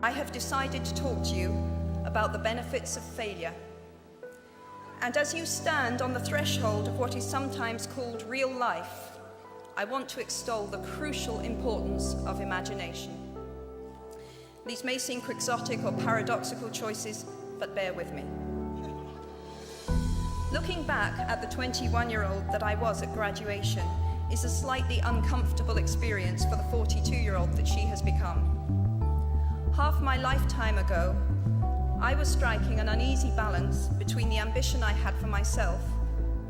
I have decided to talk to you about the benefits of failure. And as you stand on the threshold of what is sometimes called real life, I want to extol the crucial importance of imagination. These may seem quixotic or paradoxical choices, but bear with me. Looking back at the 21-year-old that I was at graduation is a slightly uncomfortable experience for the 42-year-old that she has become. Half my lifetime ago, I was striking an uneasy balance between the ambition I had for myself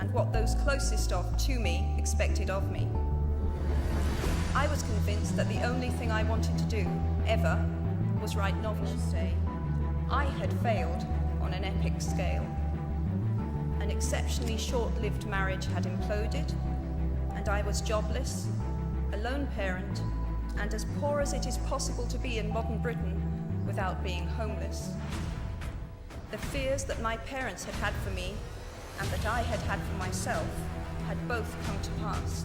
and what those closest to me expected of me. I was convinced that the only thing I wanted to do, ever, was write novels. I had failed on an epic scale. An exceptionally short-lived marriage had imploded, and I was jobless, a lone parent, and as poor as it is possible to be in modern Britain without being homeless. The fears that my parents had had for me and that I had had for myself had both come to pass.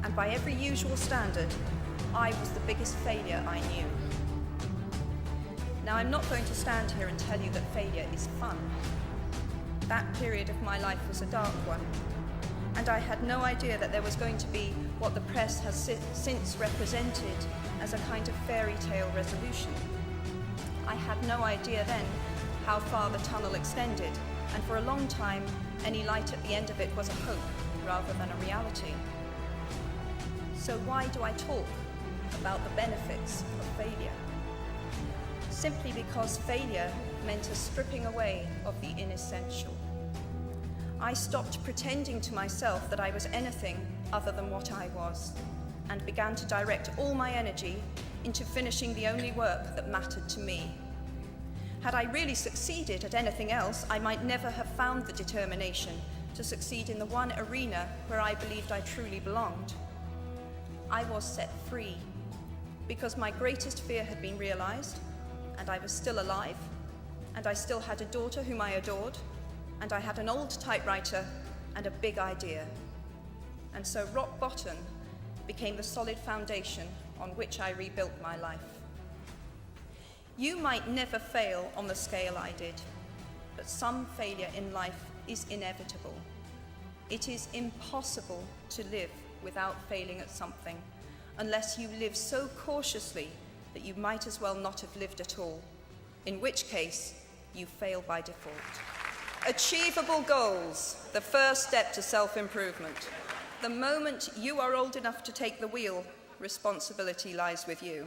And by every usual standard, I was the biggest failure I knew. Now, I'm not going to stand here and tell you that failure is fun. That period of my life was a dark one, and I had no idea that there was going to be what the press has since represented as a kind of fairy tale resolution. I had no idea then how far the tunnel extended, and for a long time, any light at the end of it was a hope rather than a reality. So why do I talk about the benefits of failure? Simply because failure meant a stripping away of the inessential. I stopped pretending to myself that I was anything other than what I was, and began to direct all my energy into finishing the only work that mattered to me. Had I really succeeded at anything else, I might never have found the determination to succeed in the one arena where I believed I truly belonged. I was set free because my greatest fear had been realized, and I was still alive, and I still had a daughter whom I adored, and I had an old typewriter and a big idea. And so rock bottom became the solid foundation on which I rebuilt my life. You might never fail on the scale I did, but some failure in life is inevitable. It is impossible to live without failing at something, unless you live so cautiously that you might as well not have lived at all, in which case you fail by default. Achievable goals, the first step to self-improvement. The moment you are old enough to take the wheel, responsibility lies with you.